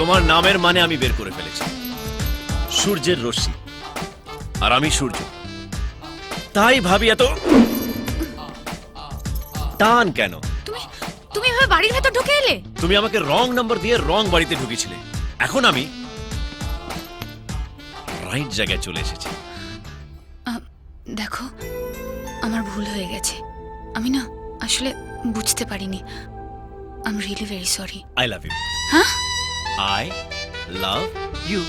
তোমার নামের মানে আমি বের করে ফেলেছি, সূর্যের রশ্মি, আর আমি সূর্য। তাই ভাবি এত টান কেন? তুমি এভাবে বাড়ির ভেতর ঢুকে এলে? তুমি আমাকে রং নাম্বার দিয়ে রং বাড়িতে ঢুকেছিলে, এখন আমি রাইট জায়গায় চলে এসেছি। দেখো, আমার ভুল হয়ে গেছে। আমি না আসলে বুঝতে পারিনি। I am really very sorry. I love you. হ্যাঁ, আই লাভ ইউ।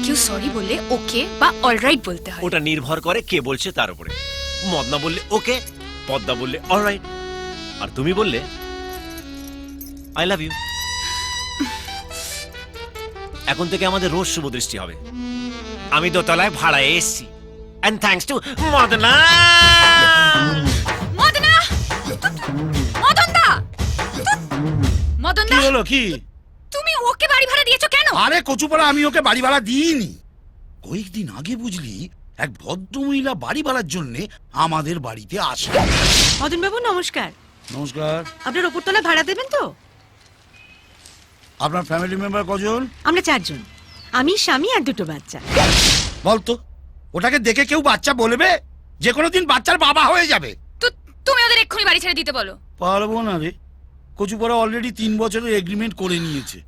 কেউ সরি বললে ওকে বা অলরাইট বলতে হয়। ওটা নির্ভর করে কে বলছে তার উপরে। মদনা বললে ওকে, পদ্মা বললে অলরাইট, আর তুমি বললে আই লাভ ইউ। এখন থেকে আমাদের রোজ শুভ দৃষ্টি হবে। আমি দোতলায় ভাড়ায় এসেছি, and thanks to Madna. Madna, মদনদা, মদনদা, কি হলো কি? তুমি ওকে বাড়ি ভাড়া দিয়েছো কেন? আরে কচুপাড়া, আমি ওকে বাড়ি ভাড়া দিইনি। কয়েকদিন আগে বুঝলি এক ভদ্রমহিলা বাড়ি ভাড়ার জন্য আমাদের বাড়িতে আসে। মদন বাবু নমস্কার। নমস্কার। আপনার ওপরতলা ভাড়া দেবেন তো? আপনার ফ্যামিলি মেম্বার কজন? আমরা 4 জন, আমি, স্বামী আর 2টো বাচ্চা। বলতো, ওটাকে দেখে কেউ বাচ্চা বলবে? যে কোনো দিন বাচ্চার বাবা হয়ে যাবে। তো তুমি ওদের এক্ষুনি বাড়ি ছেড়ে দিতে বলো। পারবো না রে, কচুপাড়া অলরেডি 3 বছরের এগ্রিমেন্ট করে নিয়েছে।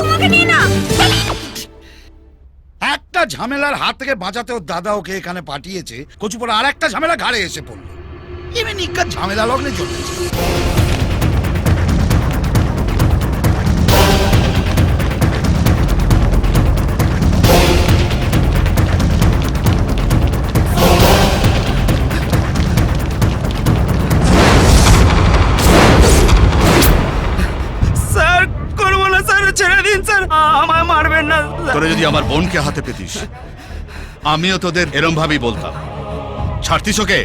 তোমাকে নিয়ে না। একটা ঝামেলার হাত থেকে বাঁচাতে ওর দাদা ওকে এখানে পাঠিয়েছে, কচুপাড়া আর একটা ঝামেলা ঘাড়ে এসে পড়লো। এমনি নিকার ঝামেলা লগ্নে চলেছে। স্যার করবো না স্যার, ছেড়ে দিন স্যার, আমায় মারবেন না। তোরা যদি আমার বোনকে হাতে পেতিস, আমিও তোদের এরম ভাবেই বলতাম। ছাড়তিস ওকে?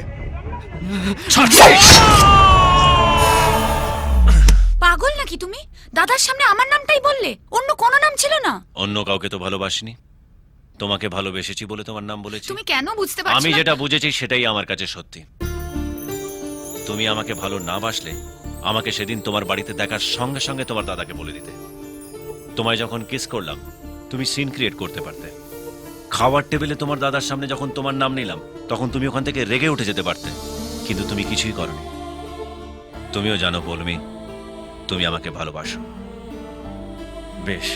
ছাড়তিস? পাগল নাকি তুমি? দাদার সামনে আমার নামটাই বললে, অন্য কোনো নাম ছিল না। অন্য কাউকে তো ভালোবাসিনি, তোমাকে ভালোবেসেছি বলে তোমার নাম বলেছি। তুমি কেন বুঝতে পারছো না? আমি যেটা বুঝেছি সেটাই আমার কাছে সত্যি। তুমি আমাকে ভালো না বাসলে আমাকে সেদিন তোমার বাড়িতে দেখার সঙ্গে সঙ্গে তোমার দাদাকে বলে দিতে। তোমায় যখন কিস করলাম তুমি সিন ক্রিয়েট করতে পারতে। খাওয়ার টেবিলে তোমার দাদার সামনে যখন তোমার নাম নিলাম তখন তুমি ওখান থেকে রেগে উঠে যেতে পারতে, কিন্তু তুমি কিছুই করনি। তুমিও জানো পৌলমি, তুমি আমাকে ভালোবাসো। বেশ,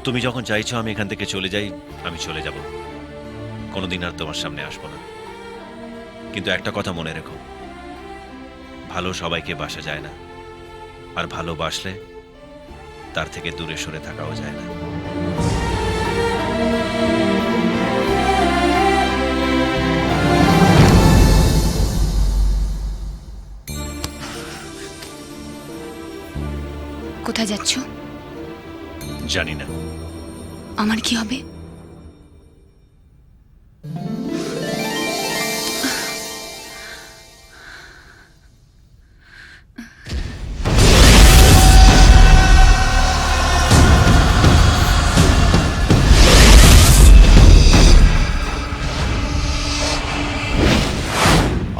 তুমি যখন চাইছো আমি এখান থেকে চলে যাই, আমি চলে যাব। কোনোদিন আর তোমার সামনে আসবো না। কিন্তু একটা কথা মনে রেখো, ভালো সবাইকে বাসা যায় না, আর ভালোবাসলে তার থেকে দূরে সরে থাকাও যায় না। কোথায় যাচ্ছ? জানি না। আমার কি হবে?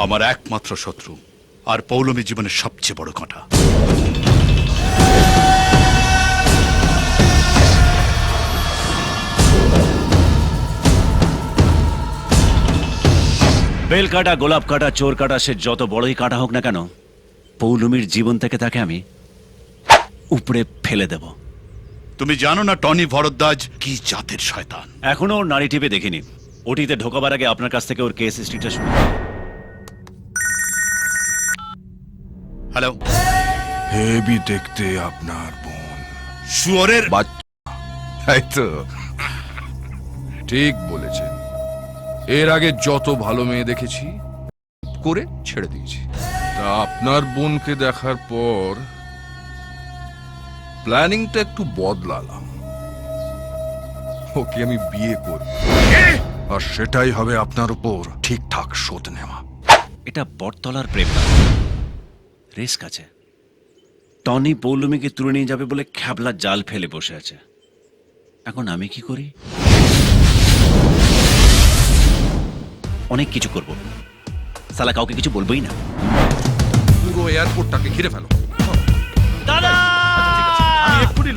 আমার একমাত্র শত্রু আর পৌলমী জীবনের সবচেয়ে বড় কাঁটা। বেল কাটা, গোলাপ কাটা, চোর কাটা, সে যত বড়ই কাটা হোক না কেন, পৌলমীর জীবন থেকে তাকে আমি উপরে ফেলে দেব। তুমি জানো না টনি ভরদ্বাজ কি জাতের শয়তান? এখনো ওর নারী টিপে দেখিনি। ওটিতে ঢোকাবার আগে আপনার কাছ থেকে ওর কেস হিস্ট্রিটা শুনি। হ্যালো, হেবি দেখতে আপনার বোন। শুয়োরের বাচ্চা, তাই তো? ঠিক বলেছেন। এর আগে যত ভালো মেয়ে দেখেছি করে ছেড়ে দিয়েছি। তা আপনার বোনকে দেখার পর প্ল্যানিংটা একটু বদলালাম। ওকে আমি বিয়ে করব, আর সেটাই হবে আপনার উপর ঠিকঠাক শোধ নেওয়া। এটা বটতলার প্রেম না, রিস্ক আছে। টনি পৌলমীকে তুলে নিয়ে যাবে বলে খ্যাবলা জাল ফেলে বসে আছে। এখন আমি কি করি? অনেক কিছু করব, সালা কাউকে কিছু বলবোই না। পুরো এয়ারপোর্টটাকে ঘিরে ফেলো।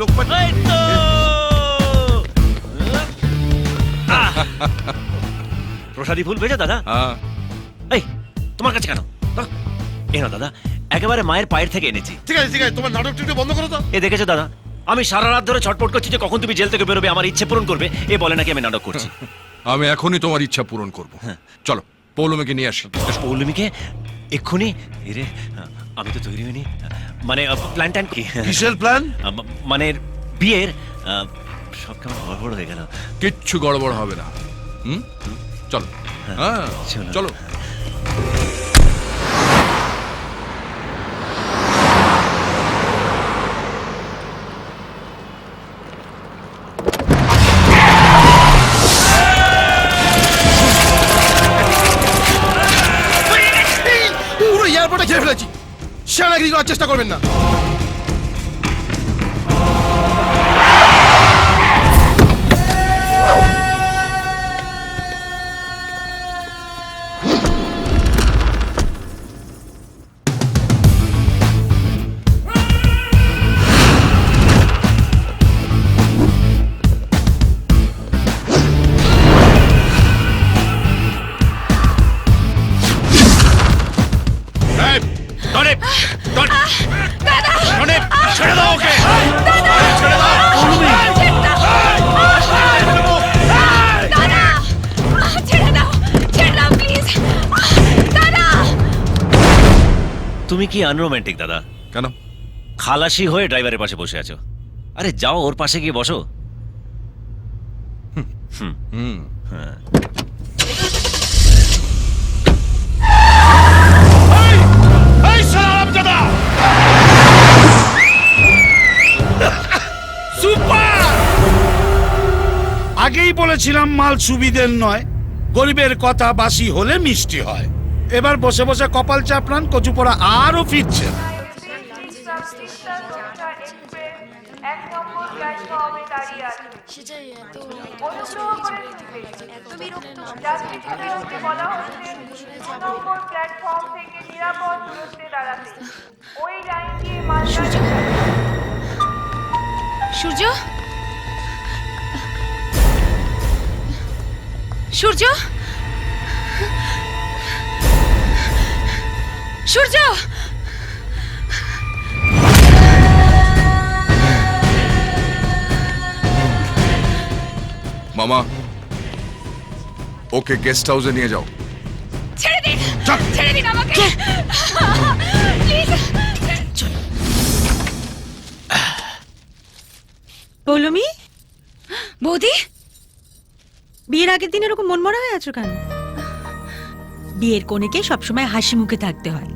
লোকপাট। এই তো! আহ! প্রসাদী ফুল পেয়েছো দাদা? হ্যাঁ এই তোমার কাছে কেন? দাও। এ না দাদা, একেবারে মায়ের পায়ের থেকে এনেছি। ঠিক আছে ঠিক আছে, তোমার নাটক টিটক বন্ধ করো তো। এ দেখেছো দাদা, আমি সারা রাত ধরে ছটপট করছি যে কখন তুমি জেল থেকে বেরোবে, আমার ইচ্ছে পূরণ করবে। এ বলে নাকি আমি নাটক করছি। আমি এখনই তোমার ইচ্ছা পূরণ করব। চলো পৌলমীকে নিয়ে আসি। পৌলমীকে এক্ষুনি? এরে, আমি তো তৈরি হইনি। মানে প্ল্যান ট্যান কি? কিসের প্ল্যান? মানে বিয়ের সব কেমন গড়বড় হয়ে গেল। কিচ্ছু গড়বড় হবে না। চলো। হ্যাঁ চলো। চলো। পুরো এয়ারপোর্টে ঘিরে ফেলেছি, সেনাগিরি করার চেষ্টা করবেন না। টনিক! টনিক, ছেড়ে দাও ওকে! ছেড়ে দাও! তুমি কি আনরোম্যান্টিক দাদা? কেন? খালাসি হয়ে ড্রাইভারের পাশে বসে আছো। আরে যাও, ওর পাশে গিয়ে বসো। আগেই বলেছিলাম মাল সুবিধের নয়, গরিবের কথা বাসি হলে মিষ্টি হয়। এবার বসে বসে কপাল চাপড়ান, কচু পোড়া আরো ফিরছে। এক নম্বর প্ল্যাটফর্মে দাঁড়িয়ে আছে। অনুগ্রহ করে যাত্রী সাধারণকে বলা হচ্ছে 2 নম্বর প্ল্যাটফর্ম থেকে নিরাপদ দূরত্বে দাঁড়াতে। ওই লাইন দিয়ে মালগাড়ি সূর্য, সূর্য, সূর্য! মামা, ওকে গেস্ট হাউসে নিয়ে যাও। ছেড়ে দিন, ছেড়ে দিন আমাকে প্লিজ। পৌলমী, বৌদি, বিয়ের আগের দিন এরকম মনমরা হয়ে আছো কেন? বিয়ের কনেকে সবসময় হাসি মুখে থাকতে হয়।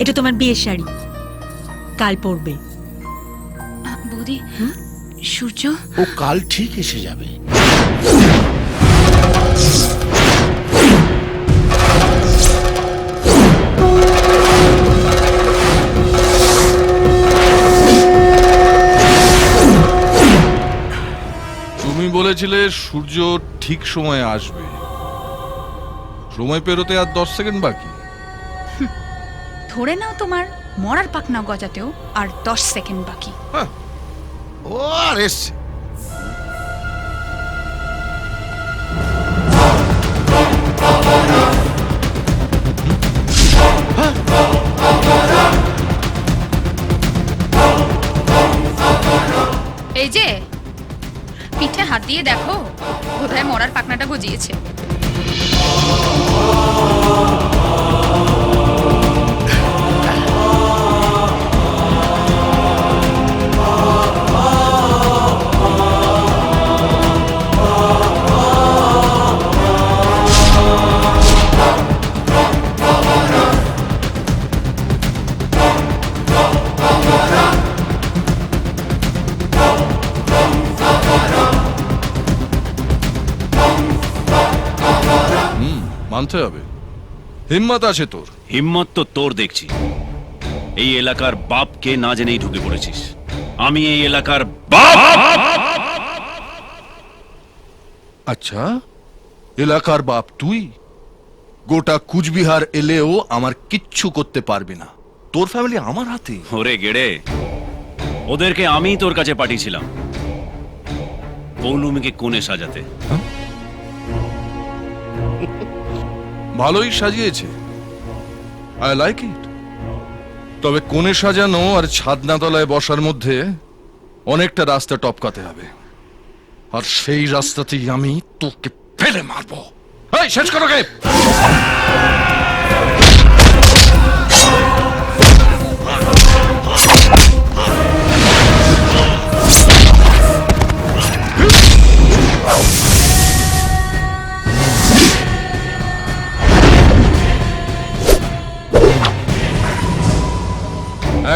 এটা তোমার বিয়ের শাড়ি, কাল পরবে। বৌদি, সূর্য ও কাল ঠিক এসে যাবে। তুমি বলেছিলে সূর্য ঠিক সময়ে আসবে। সময় পেরোতে আর 10 সেকেন্ড বাকি। ধরে নাও তোমার মরার পাখনা গজাতেও আর 10 সেকেন্ড বাকি। ও আর এসছে। এই যে পিঠে হাত দিয়ে দেখো, বোধহয় মরার পাখনাটা গজিয়েছে। মানতে হবে, হিম্মত আছে তোর। হিম্মত তো তোর দেখছি। এই এলাকার বাপকে না জেনেই ঢুকে পড়েছিস। আমি এই এলাকার বাপ। আচ্ছা, এলাকার বাপ তুই? গোটা কুচবিহার এলেও আমার কিচ্ছু করতে পারবি না। তোর ফ্যামিলি আমার হাতে? ওরে গেড়ে, ওদেরকে আমিই তোর কাছে পাঠিয়েছিলাম পৌলুমিকে কোণে সাজাতে। ভালোই সাজিয়েছে, আই লাইক ইট। তবে কোণে সাজানো আর ছাদনাতলায় বসার মধ্যে অনেকটা রাস্তা টপকাতে হবে, আর সেই রাস্তাতেই আমি তোকে ফেলে মারবো। এই শেষ করো গে।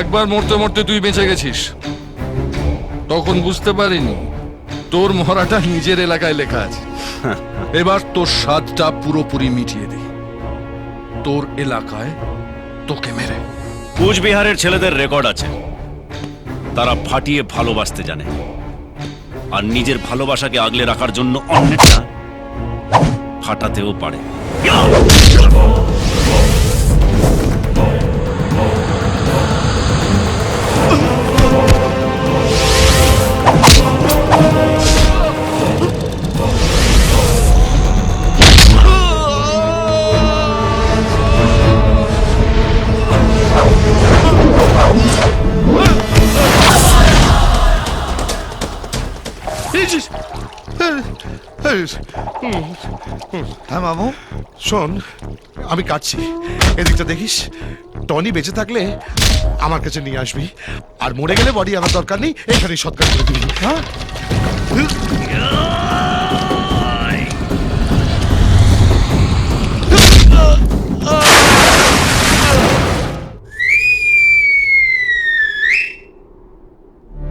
একবার মরতে মরতে তুই বেঁচে গেছিস, তখন বুঝতে পারিনি তোর মরাটা নিজের এলাকায় লেখা আছে। এবার তোর স্বাদটা পুরোপুরি মিটিয়ে দে, তোর এলাকায় তোকে মেরে। কুচবিহারের ছেলেদের রেকর্ড আছে, তারা ফাটিয়ে ভালোবাসতে জানে, আর নিজের ভালোবাসাকে আগলে রাখার জন্য অন্যটা ফাটাতেও পারে। হ্যাঁ মামু শোন, আমি কাটছি, এদিকটা দেখিস। টনি বেঁচে থাকলে আমার কাছে নিয়ে আসবি, আর মরে গেলে বডি আমার দরকার নেই, এখানেই সৎকার করে দিবি। হ্যাঁ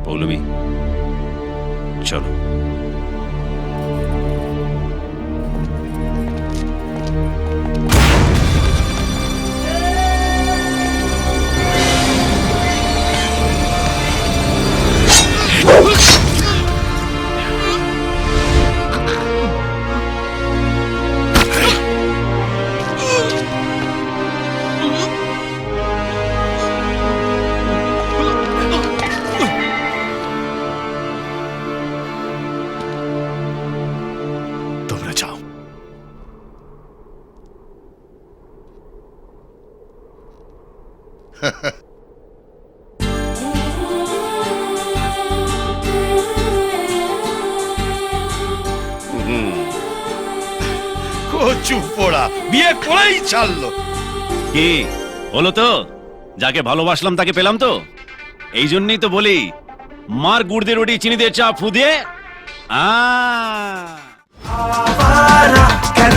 পৌলুমি, চলো। তোমরা যাও। কচু পোড়া বিয়ে করেই ছাড়লো। কি হলো তো? যাকে ভালোবাসলাম তাকে পেলাম তো, এই জন্যই তো বলি মার গুড় দিয়ে রুটি চিনি দিয়ে চা ফু দিয়ে। কেন